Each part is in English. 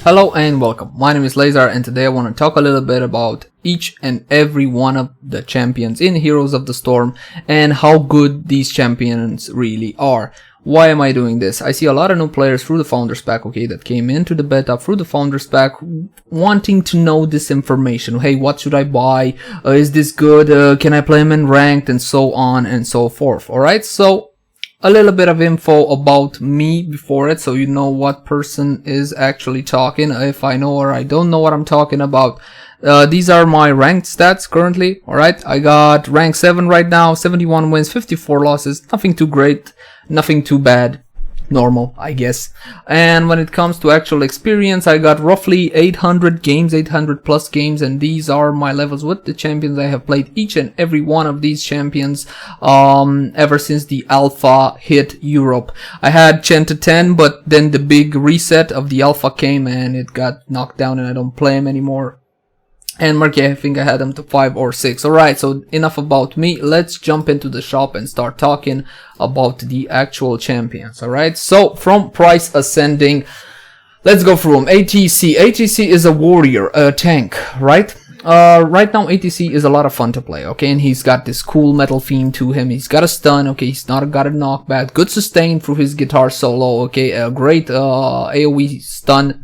Hello and welcome. My name is Leyzar and today I want to talk a little bit about each and every one of the champions in Heroes of the Storm and how good these champions really are. Why am I doing this? I see a lot of new players through the Founders Pack, that came into the beta through the Founders Pack wanting to know this information. Hey, what should I buy? Is this good? Can I play him in ranked? And so on and so forth. Alright, so a little bit of info about me before it, so you know what person is actually talking, if I know or I don't know what I'm talking about. These are my ranked stats currently. Alright, I got rank 7 right now, 71 wins, 54 losses, nothing too great, nothing too bad, normal I guess. And when it comes to actual experience, I got roughly 800 games, 800 plus games, and these are my levels with the champions. I have played each and every one of these champions ever since the alpha hit Europe. I had 10 to 10, but then the big reset of the alpha came and it got knocked down and I don't play him anymore. And Marquez, I think I had them to 5 or 6. Alright, so enough about me. Let's jump into the shop and start talking about the actual champions. Alright, so from price ascending, let's go through them. ATC. ATC is a warrior, a tank, right? Right now ATC is a lot of fun to play, okay? And he's got this cool metal theme to him. He's got a stun, okay? He's not got a knockback. Good sustain through his guitar solo, okay? A great AoE stun.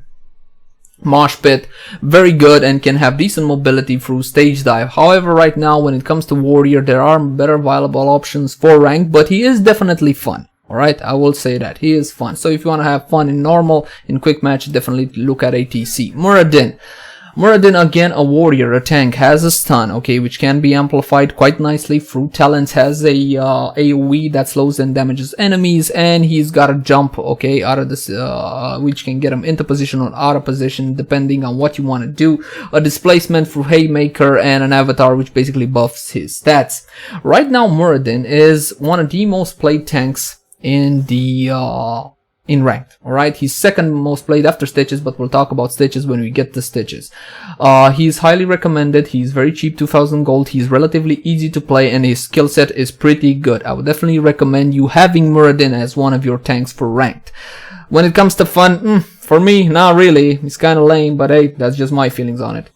Mosh pit, very good, and can have decent mobility through stage dive. However, right now when it comes to warrior, there are better viable options for rank, but he is definitely fun. Alright, I will say that he is fun. So if you want to have fun in normal, in quick match, definitely look at ATC. Muradin. Muradin, again, a warrior, a tank, has a stun, okay, which can be amplified quite nicely through talents, has a AoE that slows and damages enemies, and he's got a jump, okay, out of this, which can get him into position or out of position, depending on what you want to do, a displacement through Haymaker, and an avatar, which basically buffs his stats. Right now, Muradin is one of the most played tanks in the, in ranked. Alright, he's second most played after Stitches, but we'll talk about Stitches when we get to Stitches. He's highly recommended. He's very cheap, 2000 gold. He's relatively easy to play and his skill set is pretty good. I would definitely recommend you having Muradin as one of your tanks for ranked. When it comes to fun, for me, not really. It's kind of lame, but hey, that's just my feelings on it.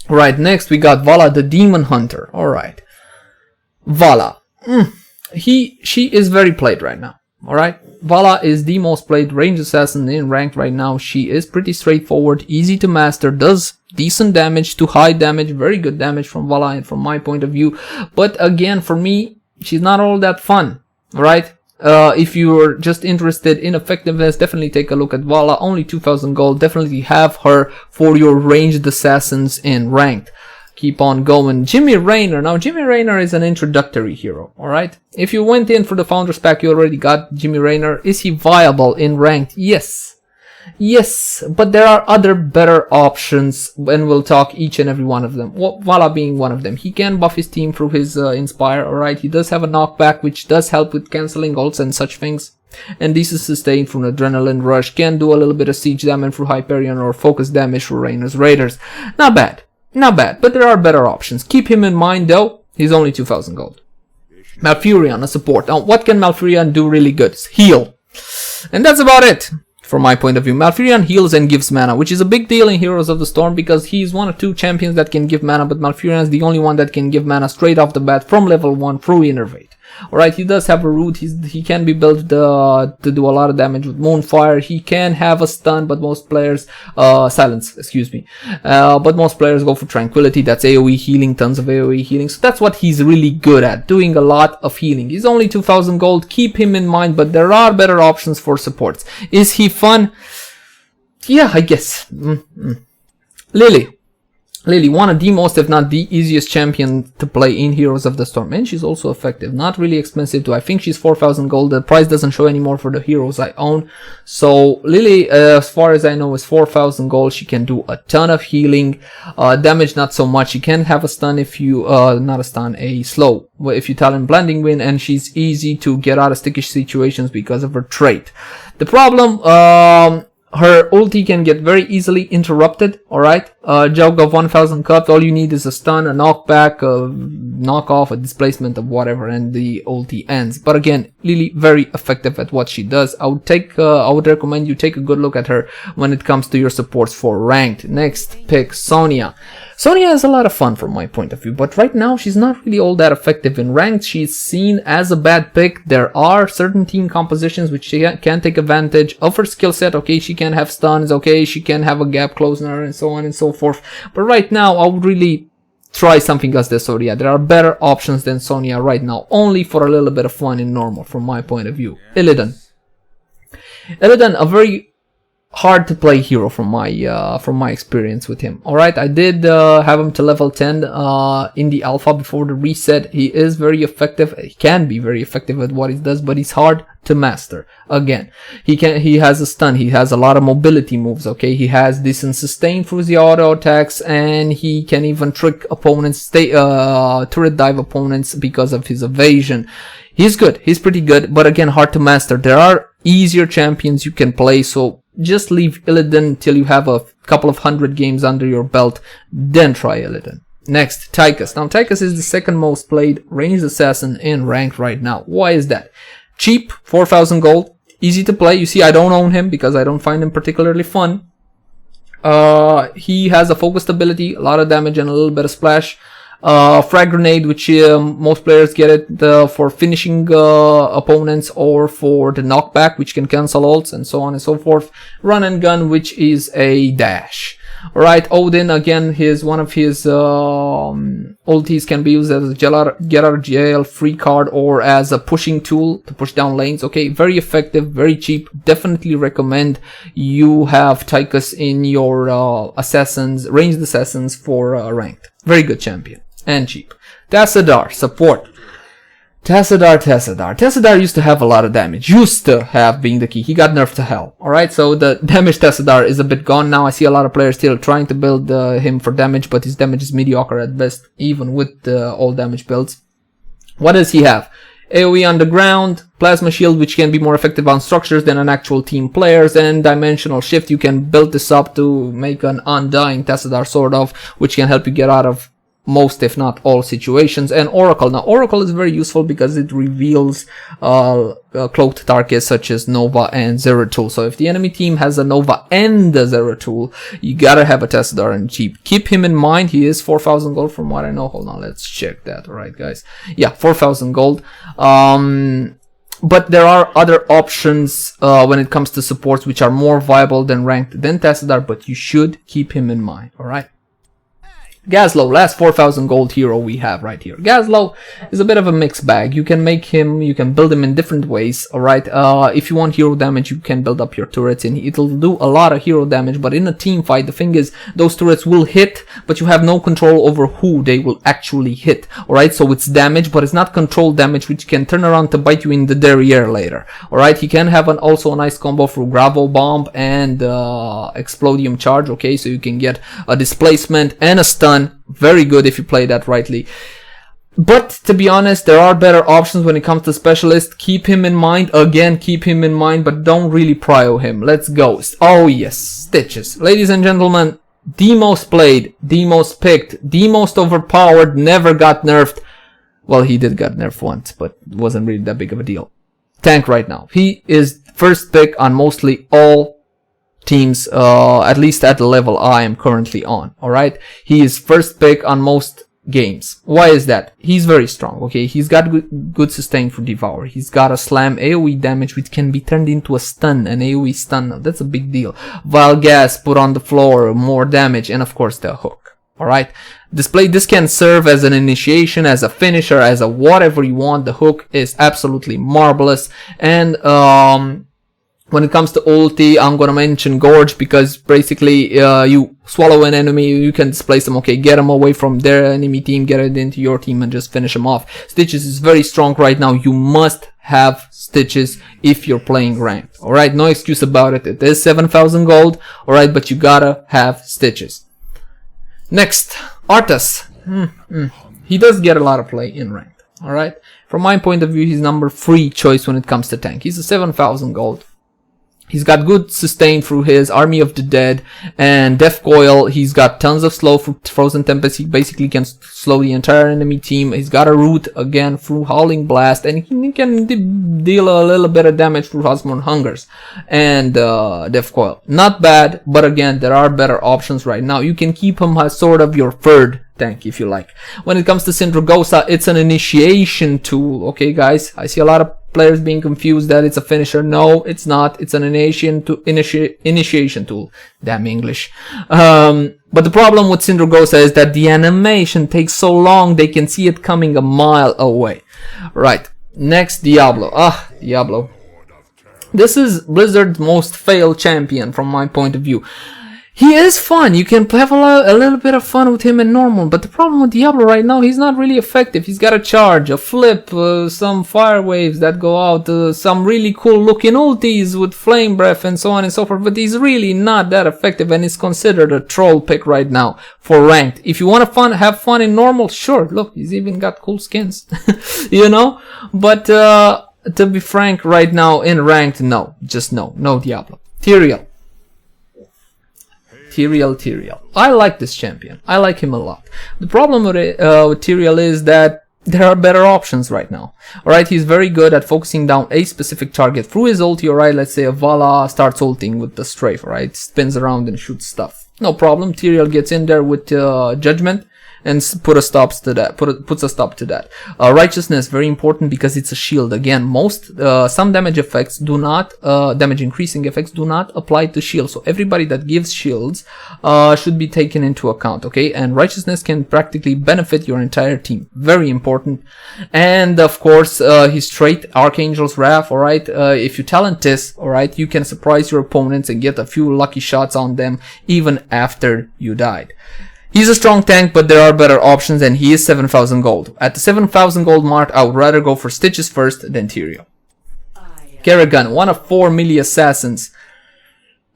Right, next we got Vala the Demon Hunter. Alright, Vala. She is very played right now. Alright, Vala is the most played range assassin in ranked right now. She is pretty straightforward, easy to master, does decent damage to high damage, very good damage from Vala and from my point of view. But again, for me, she's not all that fun. Alright, if you're just interested in effectiveness, definitely take a look at Vala. Only 2000 gold, definitely have her for your ranged assassins in ranked. Keep on going. Jimmy Raynor. Now, Jimmy Raynor is an introductory hero, alright? If you went in for the Founders Pack, you already got Jimmy Raynor. Is he viable in ranked? Yes. Yes, but there are other better options, and we'll talk each and every one of them. Vala being one of them. He can buff his team through his Inspire, alright? He does have a knockback, which does help with cancelling ults and such things. And this is sustained from Adrenaline Rush. Can do a little bit of siege damage through Hyperion or focus damage for Raynor's Raiders. Not bad. Not bad, but there are better options. Keep him in mind though, he's only 2000 gold. Malfurion, a support. Now, what can Malfurion do really good? Heal. And that's about it, from my point of view. Malfurion heals and gives mana, which is a big deal in Heroes of the Storm, because he's one of two champions that can give mana, but Malfurion is the only one that can give mana straight off the bat from level 1 through Innervate. Alright, he does have a root, he can be built to do a lot of damage with Moonfire. He can have a stun, but most players, silence, excuse me. But most players go for Tranquility, that's AoE healing, tons of AoE healing. So that's what he's really good at, doing a lot of healing. He's only 2000 gold, keep him in mind, but there are better options for supports. Is he fun? Yeah, I guess. Lily, one of the most, if not the easiest champion to play in Heroes of the Storm. And she's also effective. Not really expensive too. I think she's 4000 gold. The price doesn't show anymore for the heroes I own. So Lily, as far as I know, is 4000 gold. She can do a ton of healing. Damage not so much. She can have a stun if you, not a stun, a slow. If you talent Blending Wind, and she's easy to get out of sticky situations because of her trait. The problem, her ulti can get very easily interrupted, alright? Jug of 1000 cups, all you need is a stun, a knockback, a knockoff, a displacement of whatever, and the ulti ends. But again, Lily very effective at what she does. I would recommend you take a good look at her when it comes to your supports for ranked. Next pick, Sonya. Sonya is a lot of fun from my point of view, but right now she's not really all that effective in ranked. She's seen as a bad pick. There are certain team compositions which she can take advantage of her skill set. Okay, she can have stuns, okay, she can have a gap closer and so on and so forth. But right now, I would really try something else than Sonya. There are better options than Sonya right now, only for a little bit of fun in normal from my point of view. Illidan. Illidan, a very hard to play hero from my experience with him. Alright, I did have him to level 10 in the alpha before the reset. He is very effective. He can be very effective at what he does, but he's hard to master. Again, he has a stun, he has a lot of mobility moves, okay? He has decent sustain through the auto attacks, and he can even trick opponents, turret dive opponents because of his evasion. He's good, he's pretty good, but again, hard to master. There are easier champions you can play, so just leave Illidan till you have a couple of 100 games under your belt, then try Illidan. Next, Tychus. Now, Tychus is the second most played ranged assassin in ranked right now. Why is that? Cheap, 4,000 gold, easy to play. You see, I don't own him because I don't find him particularly fun. He has a focused ability, a lot of damage and a little bit of splash. Frag grenade, which most players get it for finishing opponents, or for the knockback, which can cancel ults and so on and so forth. Run and gun, which is a dash. Alright, Odin, again, one of his ultis can be used as a get out of jail free card, or as a pushing tool to push down lanes. Okay, very effective, very cheap. Definitely recommend you have Tychus in your ranged assassins for ranked. Very good champion and cheap. Tassadar, support. Tassadar used to have a lot of damage. Used to have, being the key. He got nerfed to hell. Alright, so the damage Tassadar is a bit gone now. I see a lot of players still trying to build him for damage, but his damage is mediocre at best, even with all damage builds. What does he have? AoE on the ground, Plasma Shield, which can be more effective on structures than on actual team players, and Dimensional Shift. You can build this up to make an Undying Tassadar, sort of, which can help you get out of most, if not all, situations. And Oracle. Now, Oracle is very useful because it reveals cloaked targets such as Nova and Zeratul. So if the enemy team has a Nova and a Zeratul, you gotta have a Tassadar and cheap. Keep him in mind. He is 4,000 gold from what I know. Hold on, let's check that. Alright, guys. Yeah, 4,000 gold. But there are other options when it comes to supports which are more viable than ranked than Tassadar, but you should keep him in mind. Alright. Gazlowe, last 4,000 gold hero we have right here. Gazlowe is a bit of a mixed bag. You can make him, you can build him in different ways, alright? If you want hero damage, you can build up your turrets, and it'll do a lot of hero damage, but in a team fight, the thing is, those turrets will hit, but you have no control over who they will actually hit, alright? So it's damage, but it's not controlled damage, which can turn around to bite you in the derriere later, alright? He can have also a nice combo through Gravel Bomb and Explodium Charge, okay? So you can get a displacement and a stun. Very good if you play that rightly. But to be honest, there are better options when it comes to specialist. Keep him in mind. Again, keep him in mind, but don't really prio him. Let's go. Oh yes, Stitches. Ladies and gentlemen, the most played, the most picked, the most overpowered, never got nerfed. Well, he did get nerfed once, but it wasn't really that big of a deal. Tank right now. He is first pick on mostly all teams, at least at the level I am currently on. Alright, he is first pick on most games. Why is that? He's very strong. Okay, he's got good sustain for Devour. He's got a slam AoE damage which can be turned into a stun, an AoE stun. That's a big deal. Vile gas put on the floor, more damage, and of course the hook. Alright, this can serve as an initiation, as a finisher, as a whatever you want. The hook is absolutely marvelous. And when it comes to ulti, I'm gonna mention Gorge, because basically you swallow an enemy, you can displace them, okay, get them away from their enemy team, get it into your team, and just finish them off. Stitches is very strong right now. You must have Stitches if you're playing ranked, alright? No excuse about it. It is 7,000 gold, alright, but you gotta have Stitches. Next, Arthas. He does get a lot of play in ranked, alright? From my point of view, he's number 3 choice when it comes to tank. He's a 7,000 gold. He's got good sustain through his Army of the Dead and Death Coil. He's got tons of slow through Frozen Tempest. He basically can slow the entire enemy team. He's got a root again through Howling Blast, and he can deal a little bit of damage through Osmond Hungers and Death Coil. Not bad, but again, there are better options right now. You can keep him as sort of your third tank if you like. When it comes to Sindragosa, it's an initiation tool. Okay, guys, I see a lot of players being confused that it's a finisher. No, it's not. It's an initiation tool. Damn English. But the problem with Sindragosa is that the animation takes so long they can see it coming a mile away. Right. Next, Diablo. Diablo. This is Blizzard's most failed champion from my point of view. He is fun. You can have a little bit of fun with him in normal, but the problem with Diablo right now, he's not really effective. He's got a charge, a flip, some fire waves that go out, some really cool looking ultis with flame breath and so on and so forth, but he's really not that effective and is considered a troll pick right now for ranked. If you want to have fun in normal, sure, look, he's even got cool skins, you know, but to be frank, right now in ranked, no, just no Diablo. Tyrael. I like this champion. I like him a lot. The problem with Tyrael is that there are better options right now. Alright, he's very good at focusing down a specific target through his ulti. Alright, let's say a Vala starts ulting with the strafe, right? Spins around and shoots stuff. No problem. Tyrael gets in there with Judgment and puts a stop to that. Righteousness, very important because it's a shield. Again, some damage effects do not, damage increasing effects do not apply to shields. So everybody that gives shields should be taken into account, okay? And Righteousness can practically benefit your entire team. Very important. And of course, his trait, Archangel's Wrath, alright? If you talent this, alright, you can surprise your opponents and get a few lucky shots on them even after you died. He's a strong tank, but there are better options, and he is 7,000 gold. At the 7,000 gold mark, I would rather go for Stitches first than Tyrael. Kerrigan, one of 4 melee assassins.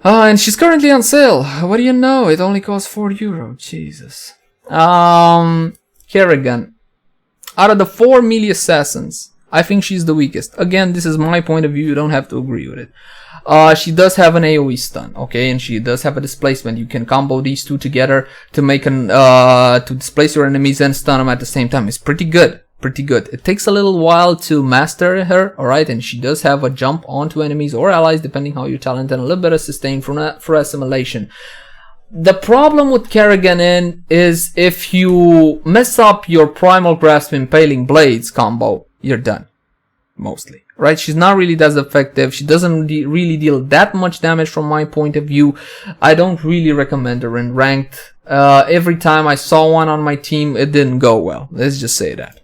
And she's currently on sale. What do you know? It only costs €4. Jesus. Kerrigan. Out of the 4 melee assassins, I think she's the weakest. Again, this is my point of view. You don't have to agree with it. She does have an AoE stun, okay, and she does have a displacement. You can combo these two together to make to displace your enemies and stun them at the same time. It's pretty good. It takes a little while to master her, alright, and she does have a jump onto enemies or allies depending how you talent, and a little bit of sustain for assimilation. The problem with Kerrigan is if you mess up your Primal Grasp Impaling Blades combo, you're done. Mostly. Right? She's not really that effective. She doesn't really deal that much damage from my point of view. I don't really recommend her in ranked. Every time I saw one on my team, it didn't go well. Let's just say that.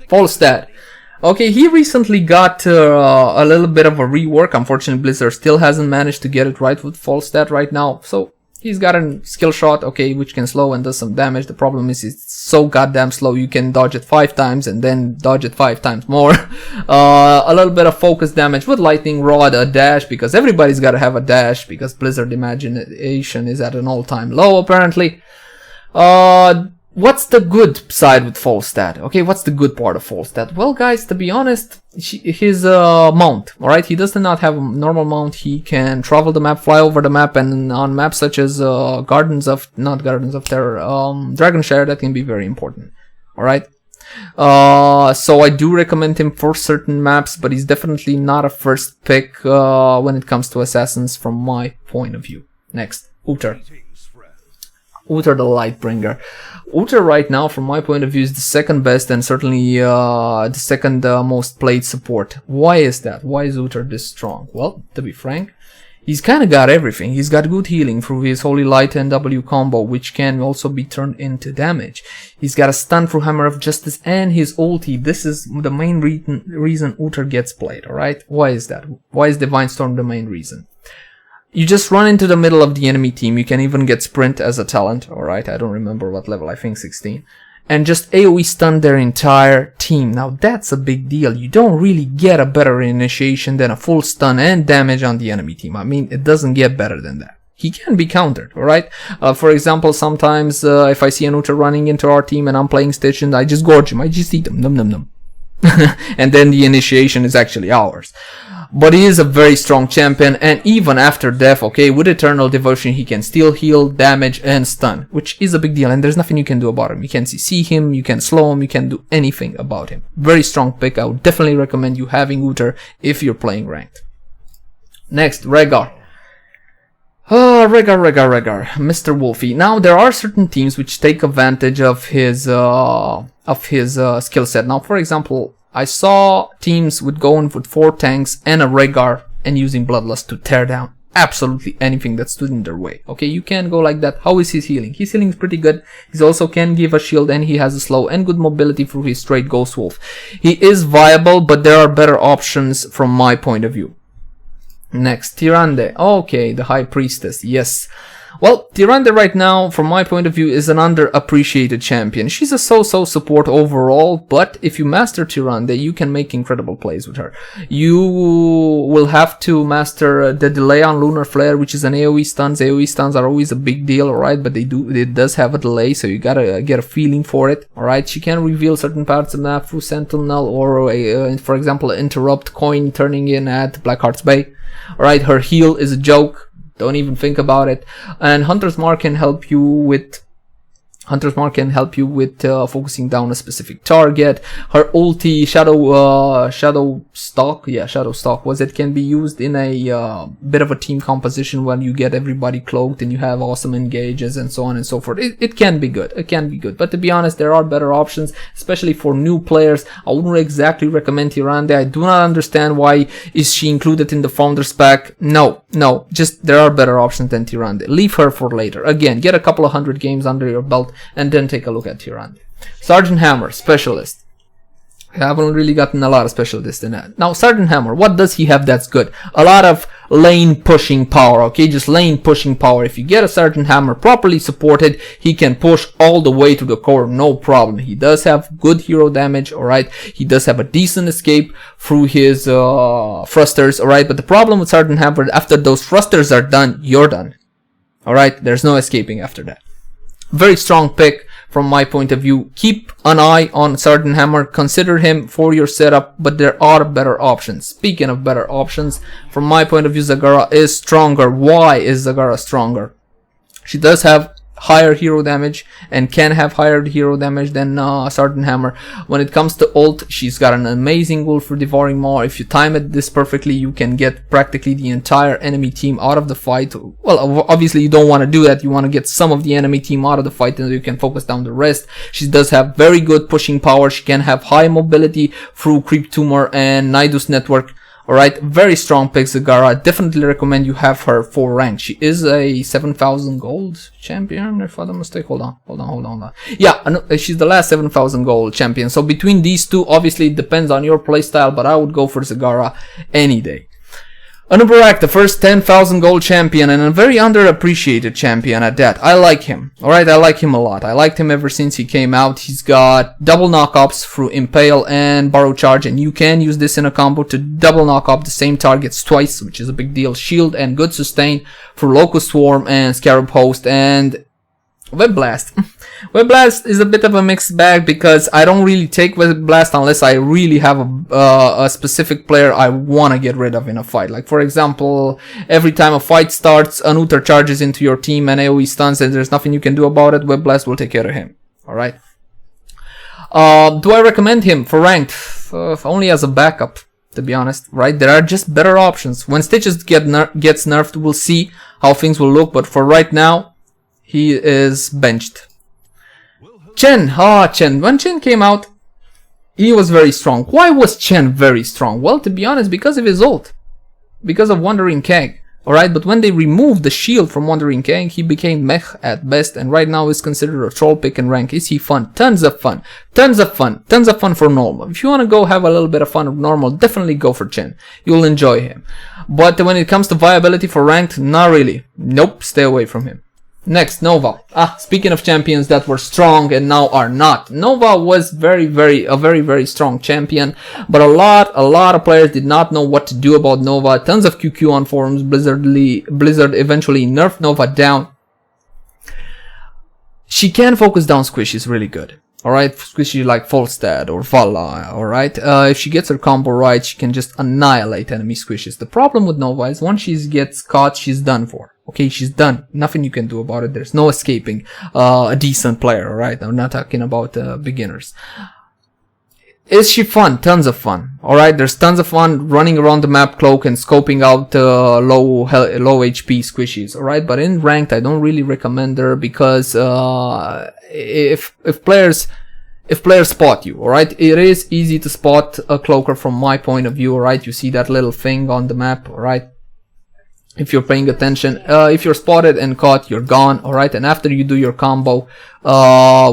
Falstad. Okay, he recently got a little bit of a rework. Unfortunately, Blizzard still hasn't managed to get it right with Falstad right now. So, he's got a skill shot, okay, which can slow and does some damage. The problem is it's so goddamn slow. You can dodge it 5 times and then dodge it 5 times more. A little bit of focus damage with Lightning Rod, a dash, because everybody's got to have a dash because Blizzard imagination is at an all-time low apparently. What's the good side with Falstad? Okay, what's the good part of Falstad? Well, guys, to be honest, his mount, alright? He does not have a normal mount. He can travel the map, fly over the map, and on maps such as not Gardens of Terror, Dragonshire, that can be very important, alright? So I do recommend him for certain maps, but he's definitely not a first pick when it comes to assassins from my point of view. Next, Uther. Uther the Lightbringer. Uther right now, from my point of view, is the second best and certainly the second most played support. Why is that? Why is Uther this strong? Well, to be frank, he's kind of got everything. He's got good healing through his Holy Light and W combo, which can also be turned into damage. He's got a stun through Hammer of Justice and his ulti. This is the main reason Uther gets played, alright? Why is that? Why is Divine Storm the main reason? You just run into the middle of the enemy team. You can even get Sprint as a talent, alright? I don't remember what level, I think 16. And just AoE stun their entire team. Now that's a big deal. You don't really get a better initiation than a full stun and damage on the enemy team. I mean, it doesn't get better than that. He can be countered, alright? For example, sometimes if I see an Uther running into our team and I'm playing Stitch and I just gorge him, I just eat him, num num num. And then the initiation is actually ours. But he is a very strong champion, and even after death, okay, with Eternal Devotion, he can still heal, damage, and stun, which is a big deal, and there's nothing you can do about him. You can CC him, you can slow him, you can do anything about him. Very strong pick. I would definitely recommend you having Uther if you're playing ranked. Next, Rehgar. Rehgar, Mr. Wolfie. Now, there are certain teams which take advantage of his skill set. Now, for example, I saw teams with going with 4 tanks and a Rehgar and using Bloodlust to tear down absolutely anything that stood in their way. Okay, you can go like that. How is his healing? His healing is pretty good. He also can give a shield, and he has a slow and good mobility through his straight Ghost Wolf. He is viable, but there are better options from my point of view. Next, Tyrande. Okay, the High Priestess. Yes. Well, Tyrande right now, from my point of view, is an underappreciated champion. She's a so-so support overall, but if you master Tyrande, you can make incredible plays with her. You will have to master the delay on Lunar Flare, which is an AoE stuns. AoE stuns are always a big deal, alright, but it does have a delay, so you gotta get a feeling for it, alright. She can reveal certain parts of the map through Sentinel or, for example, Interrupt Coin turning in at Blackheart's Bay. Alright, her heal is a joke. Don't even think about it. And Hunter's Mark can help you with focusing down a specific target. Her ulti, Shadow Stalk can be used in a bit of a team composition when you get everybody cloaked and you have awesome engages and so on and so forth. It can be good. It can be good. But to be honest, there are better options, especially for new players. I wouldn't exactly recommend Tyrande. I do not understand why is she included in the Founders Pack. No, just there are better options than Tyrande. Leave her for later. Again, get a couple of 100 games under your belt and then take a look at Tyrande. Sergeant Hammer, Specialist. I haven't really gotten a lot of specialists in that. Now, Sergeant Hammer, what does he have that's good? A lot of lane pushing power, okay? Just lane pushing power. If you get a Sergeant Hammer properly supported, he can push all the way to the core, no problem. He does have good hero damage, alright? He does have a decent escape through his thrusters, alright? But the problem with Sergeant Hammer, after those thrusters are done, you're done. Alright? There's no escaping after that. Very strong pick from my point of view. Keep an eye on Sergeant Hammer. Consider him for your setup, but there are better options. Speaking of better options, from my point of view, Zagara is stronger. Why is Zagara stronger? She does have higher hero damage and can have higher hero damage than Sergeant Hammer. When it comes to ult, she's got an amazing ult for Devouring Maw. If you time it this perfectly, you can get practically the entire enemy team out of the fight. Well, obviously you don't want to do that. You want to get some of the enemy team out of the fight and you can focus down the rest. She does have very good pushing power. She can have high mobility through Creep Tumor and Nidus Network. Alright, very strong pick, Zagara. Definitely recommend you have her for rank. She is a 7,000 gold champion, if I'm not mistaken. Hold on. Yeah, she's the last 7,000 gold champion. So between these two, obviously it depends on your playstyle, but I would go for Zagara any day. Anubarak, the first 10,000 gold champion and a very underappreciated champion at that. I like him. Alright, I like him a lot. I liked him ever since he came out. He's got double knockups through Impale and Borrow Charge, and you can use this in a combo to double knock up the same targets twice, which is a big deal. Shield and good sustain for Locust Swarm and Scarab Host and Web Blast. Web Blast is a bit of a mixed bag because I don't really take Web Blast unless I really have a specific player I want to get rid of in a fight. Like, for example, every time a fight starts, an Uther charges into your team and AoE stuns and there's nothing you can do about it. Web Blast will take care of him. Alright. Do I recommend him for ranked? Only as a backup, to be honest. Right? There are just better options. When Stitches gets nerfed, we'll see how things will look. But for right now, he is benched. Chen. Chen. When Chen came out, he was very strong. Why was Chen very strong? Well, to be honest, because of his ult. Because of Wandering Keg. Alright, but when they removed the shield from Wandering Keg, he became meh at best, and right now is considered a troll pick in rank. Is he fun? Tons of fun. Tons of fun. Tons of fun for normal. If you want to go have a little bit of fun of normal, definitely go for Chen. You'll enjoy him. But when it comes to viability for ranked, not really. Nope, stay away from him. Next, Nova. Speaking of champions that were strong and now are not. Nova was a very strong champion, but a lot of players did not know what to do about Nova. Tons of QQ on forums. Blizzard eventually nerfed Nova down. She can focus down squish, is really good. Alright, squishy like Volstad or Vala, alright? If she gets her combo right, she can just annihilate enemy squishes. The problem with Nova is once she gets caught, she's done for. Okay, she's done. Nothing you can do about it. There's no escaping a decent player, alright? I'm not talking about beginners. Is she fun? Tons of fun. Alright, there's tons of fun running around the map cloak and scoping out low HP squishies. Alright, but in ranked I don't really recommend her because if players spot you, alright, it is easy to spot a cloaker from my point of view, alright, you see that little thing on the map, alright, if you're paying attention. If you're spotted and caught, you're gone, alright, and after you do your combo,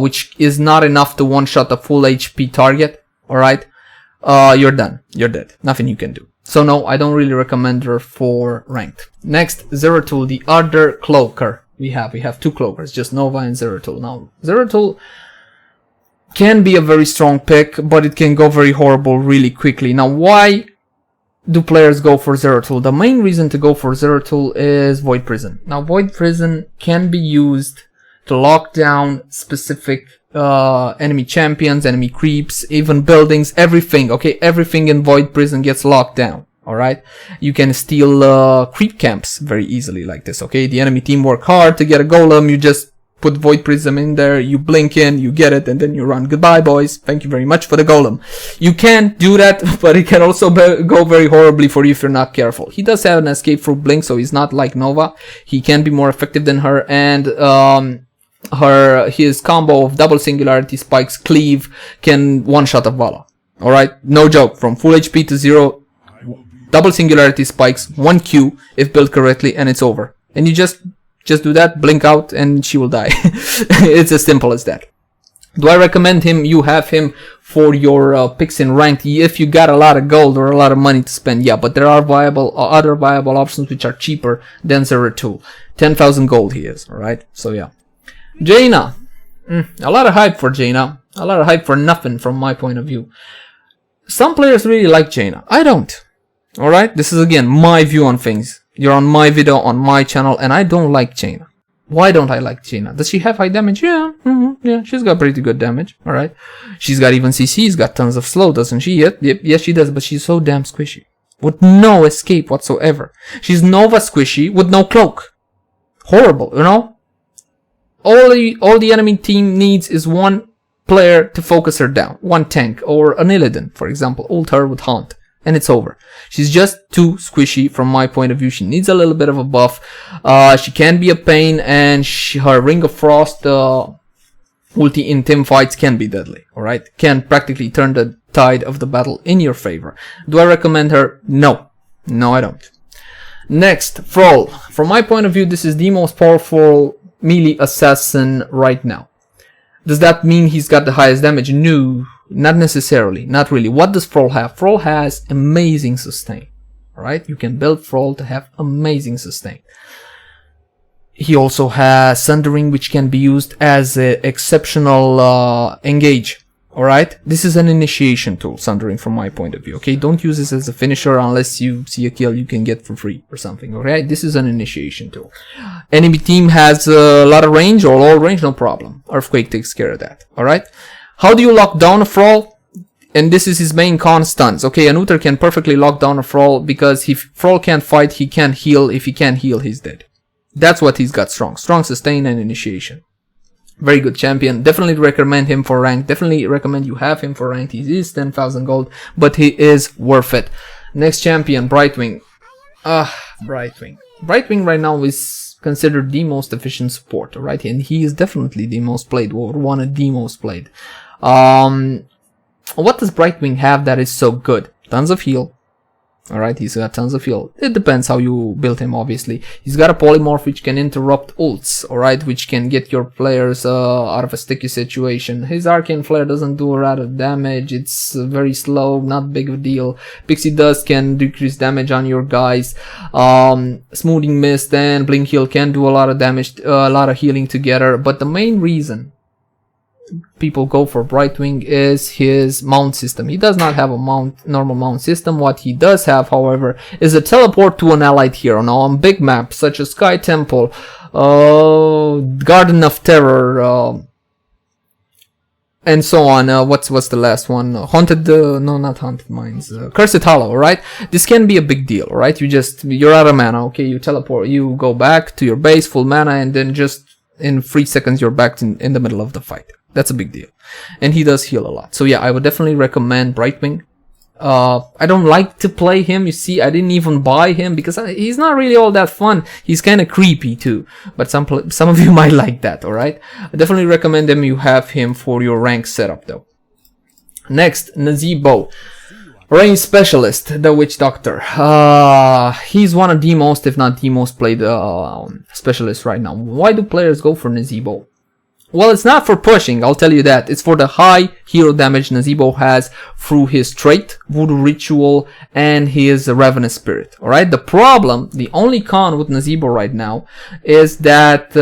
which is not enough to one-shot a full HP target, alright, you're done, you're dead, nothing you can do. So no, I don't really recommend her for ranked. Next, Zeratul, the other cloaker. We have two cloakers, just Nova and Zeratul. Now, Zeratul can be a very strong pick, but it can go very horrible really quickly. Now, why do players go for Zeratul? The main reason to go for Zeratul is Void Prison. Now, Void Prison can be used to lock down specific enemy champions, enemy creeps, even buildings, everything. Okay, everything in Void Prison gets locked down. Alright, you can steal creep camps very easily like this. Okay, the enemy team work hard to get a golem, you just put Void Prism in there, you blink in, you get it, and then you run. Goodbye, boys, thank you very much for the golem. You can do that, but it can also go very horribly for you if you're not careful. He does have an escape through blink, so he's not like Nova. He can be more effective than her, and his combo of double singularity spikes cleave can one-shot a Vala. Alright, no joke, from full HP to 0, double singularity spikes, 1Q if built correctly, and it's over. And you just do that, blink out, and she will die. It's as simple as that. Do I recommend him? You have him for your picks in ranked if you got a lot of gold or a lot of money to spend. Yeah, but there are other viable options which are cheaper than Zeratul. 10,000 gold he is, alright? So yeah. Jaina. A lot of hype for Jaina. A lot of hype for nothing from my point of view. Some players really like Jaina. I don't. Alright, this is again my view on things. You're on my video, on my channel, and I don't like Jaina. Why don't I like Jaina? Does she have high damage? Yeah, yeah, she's got pretty good damage. Alright, she's got even CC, she's got tons of slow, doesn't she? Yep, yes she does, but she's so damn squishy. With no escape whatsoever. She's Nova squishy with no cloak. Horrible, you know? All the enemy team needs is one player to focus her down. One tank, or an Illidan, for example. Ult her with Haunt. And it's over. She's just too squishy from my point of view. She needs a little bit of a buff. She can be a pain, and her Ring of Frost ulti in team fights can be deadly. Alright? Can practically turn the tide of the battle in your favor. Do I recommend her? No. No, I don't. Next, Thrall. From my point of view, this is the most powerful melee assassin right now. Does that mean he's got the highest damage? No. Not necessarily, not really. What does Thrall have? Thrall has amazing sustain. Alright, you can build Thrall to have amazing sustain. He also has Sundering, which can be used as an exceptional engage. Alright, this is an initiation tool, Sundering, from my point of view. Okay, don't use this as a finisher unless you see a kill you can get for free or something. Alright, this is an initiation tool. Enemy team has a lot of range or low range, no problem. Earthquake takes care of that. Alright. How do you lock down a Thrall? And this is his main con, stuns. Okay, an Uther can perfectly lock down a Thrall because if Thrall can't fight, he can't heal. If he can't heal, he's dead. That's what he's got strong. Strong sustain and initiation. Very good champion. Definitely recommend him for rank. Definitely recommend you have him for rank. He is 10,000 gold, but he is worth it. Next champion, Brightwing. Brightwing. Brightwing right now is considered the most efficient support, right? And he is definitely the most played, or one of the most played. What does Brightwing have that is so good? Tons of heal. Alright, he's got tons of heal. It depends how you build him, obviously. He's got a polymorph which can interrupt ults, alright, which can get your players out of a sticky situation. His arcane flare doesn't do a lot of damage. It's very slow, not big of a deal. Pixie dust can decrease damage on your guys. Smoothing mist and blink heal can do a lot of damage, a lot of healing together. But the main reason people go for Brightwing is his mount system. He does not have a normal mount system. What he does have, however, is a teleport to an allied hero. Now on big maps such as Sky Temple, Garden of Terror, and so on. What's the last one? Haunted, no, not Haunted Mines. Cursed Hollow, right? This can be a big deal, right? You're out of mana, okay? You teleport, you go back to your base, full mana, and then just in 3 seconds you're back in the middle of the fight. That's a big deal. And he does heal a lot. So yeah, I would definitely recommend Brightwing. I don't like to play him. You see, I didn't even buy him because he's not really all that fun. He's kind of creepy too, but some of you might like that. All right, I definitely recommend him. You have him for your rank setup though. Next, Nazeebo, range specialist, the Witch Doctor. He's one of the most, if not the most played specialists right now. Why do players go for Nazeebo? Well, it's not for pushing, I'll tell you that. It's for the high hero damage Nazeebo has through his trait, Voodoo Ritual, and his Ravenous Spirit. Alright, the only con with Nazeebo right now is that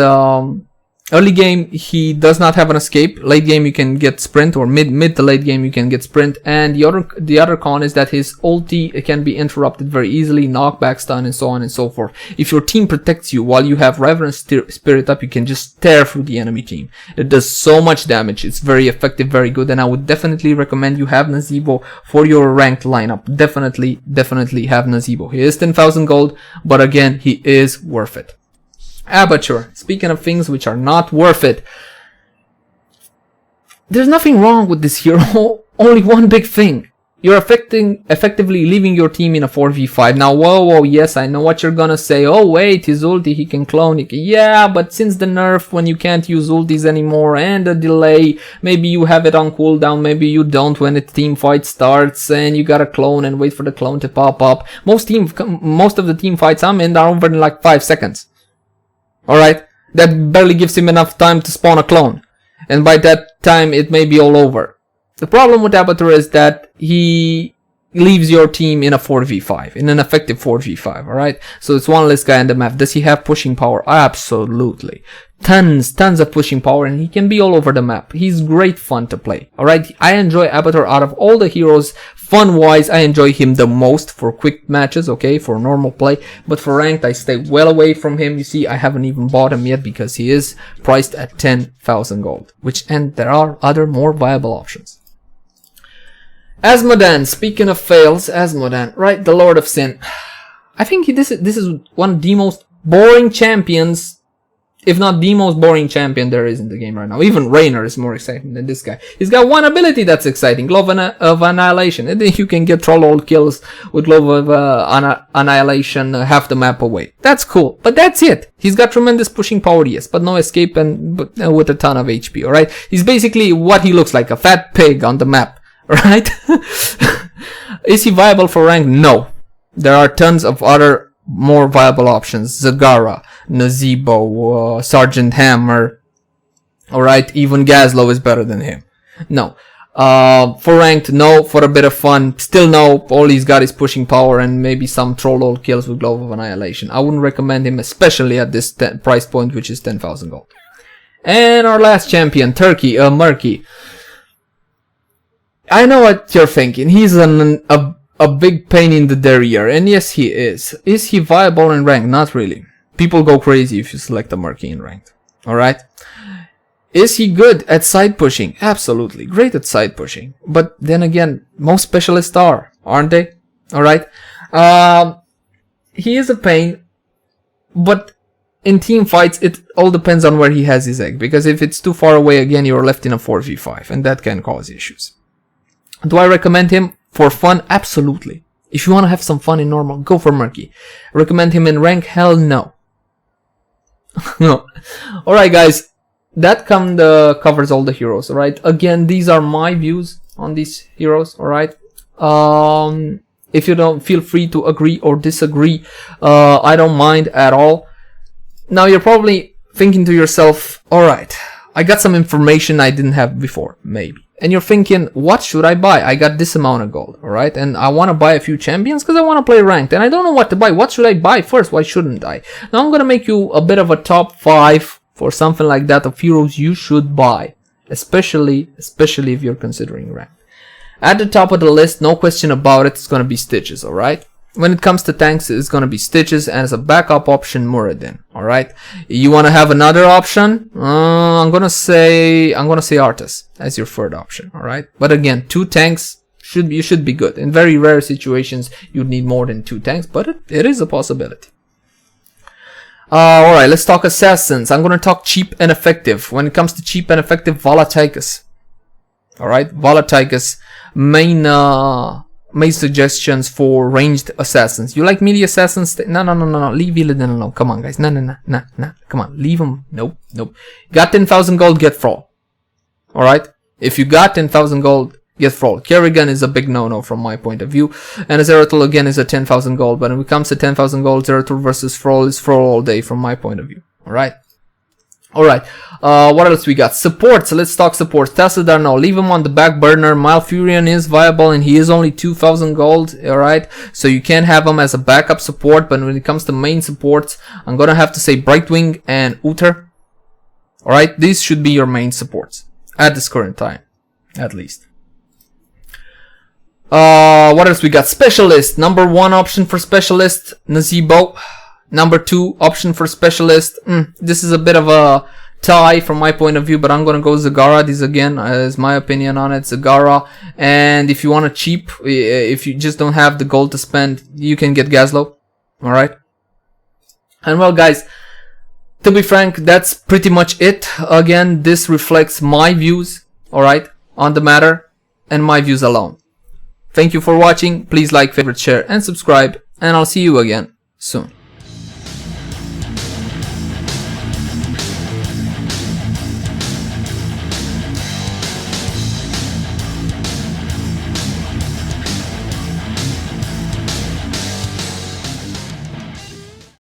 early game he does not have an escape. Late game you can get sprint, or mid to late game you can get sprint. And the other con is that his ulti can be interrupted very easily, knockback, stun, and so on and so forth. If your team protects you while you have Ravenous Spirit up, you can just tear through the enemy team. It does so much damage. It's very effective, very good, and I would definitely recommend you have Nazeebo for your ranked lineup. Definitely have Nazeebo. He is 10,000 gold, but again, he is worth it. Aperture. Speaking of things which are not worth it, there's nothing wrong with this hero. Only one big thing. You're effectively leaving your team in a 4v5. Now, whoa, yes, I know what you're gonna say. Oh, wait, his ulti, he can clone it. Yeah, but since the nerf, when you can't use ultis anymore, and the delay, maybe you have it on cooldown, maybe you don't when the team fight starts, and you gotta clone and wait for the clone to pop up. Most of the team fights I'm in are over in like 5 seconds. Alright, that barely gives him enough time to spawn a clone. And by that time, it may be all over. The problem with Abatur is that he leaves your team in a 4v5, in an effective 4v5, alright? So it's one less guy on the map. Does he have pushing power? Absolutely. Tons of pushing power, and he can be all over the map. He's great fun to play, alright? I enjoy Abatur out of all the heroes. Fun-wise, I enjoy him the most for quick matches, okay, for normal play. But for ranked, I stay well away from him. You see, I haven't even bought him yet because he is priced at 10,000 gold. And there are other more viable options. Asmodan, speaking of fails, Asmodan, right, the Lord of Sin. I think this is one of the most boring champions, if not the most boring champion there is in the game right now. Even Raynor is more exciting than this guy. He's got one ability that's exciting, Glove of Annihilation. And then you can get Thrall all kills with Glove of Annihilation half the map away. That's cool, but that's it. He's got tremendous pushing power, yes, but no escape and with a ton of HP, alright? He's basically what he looks like, a fat pig on the map, right? Is he viable for rank? No. There are tons of other more viable options. Zagara, Nazeebo, Sergeant Hammer. Alright, even Gazlowe is better than him. No. For ranked, no. For a bit of fun, still no. All he's got is pushing power and maybe some troll all kills with Glove of Annihilation. I wouldn't recommend him, especially at this price point, which is 10,000 gold. And our last champion, Turkey, Murky. I know what you're thinking. He's a big pain in the derriere, and yes, he is. Is he viable in ranked? Not really. People go crazy if you select a Murky in ranked. Alright? Is he good at side pushing? Absolutely. Great at side pushing. But then again, most specialists are, aren't they? Alright? He is a pain, but in team fights, it all depends on where he has his egg. Because if it's too far away, again, you're left in a 4v5, and that can cause issues. Do I recommend him for fun? Absolutely. If you want to have some fun in normal, go for Murky. Recommend him in rank? Hell no. No. Alright guys, that covers all the heroes, alright? Again, these are my views on these heroes, alright? If you don't, feel free to agree or disagree. I don't mind at all. Now you're probably thinking to yourself, alright, I got some information I didn't have before, maybe. And you're thinking, what should I buy? I got this amount of gold, alright? And I want to buy a few champions because I want to play ranked. And I don't know what to buy. What should I buy first? Why shouldn't I? Now I'm going to make you a bit of a top 5 for something like that of heroes you should buy. Especially if you're considering ranked. At the top of the list, no question about it, it's going to be Stitches, alright? when it comes to tanks, it's gonna be Stitches, and as a backup option, Muradin. All right. You want to have another option? I'm gonna say Arthas as your third option. All right. But again, 2 tanks you should be good. In very rare situations, you'd need more than 2 tanks, but it is a possibility. All right. Let's talk assassins. I'm gonna talk cheap and effective. When it comes to cheap and effective, Volatikus. All right. Volatikus, main suggestions for ranged assassins. You like melee assassins? No. Leave Illidan alone. Come on, guys. No. Come on. Leave him. Nope. Got 10,000 gold, get Thrall. Alright? If you got 10,000 gold, get Thrall. Kerrigan is a big no-no from my point of view. And Zeratul again is a 10,000 gold. But when it comes to 10,000 gold, Zeratul versus Thrall is Thrall all day from my point of view. Alright? Alright, what else we got? Supports, let's talk supports. Tassadar, no, leave him on the back burner. Malfurion is viable and he is only 2,000 gold, alright? So you can have him as a backup support, but when it comes to main supports, I'm gonna have to say Brightwing and Uther. Alright, these should be your main supports at this current time, at least. What else we got? Specialist, number 1 option for specialist, Nazeebo. Number 2 option for specialist. This is a bit of a tie from my point of view, but I'm gonna go Zagara. This again is my opinion on it. Zagara. And if you want a cheap, if you just don't have the gold to spend, you can get Gazlo. Alright. And well, guys, to be frank, that's pretty much it. Again, this reflects my views, alright, on the matter, and my views alone. Thank you for watching. Please like, favorite, share, and subscribe, and I'll see you again soon.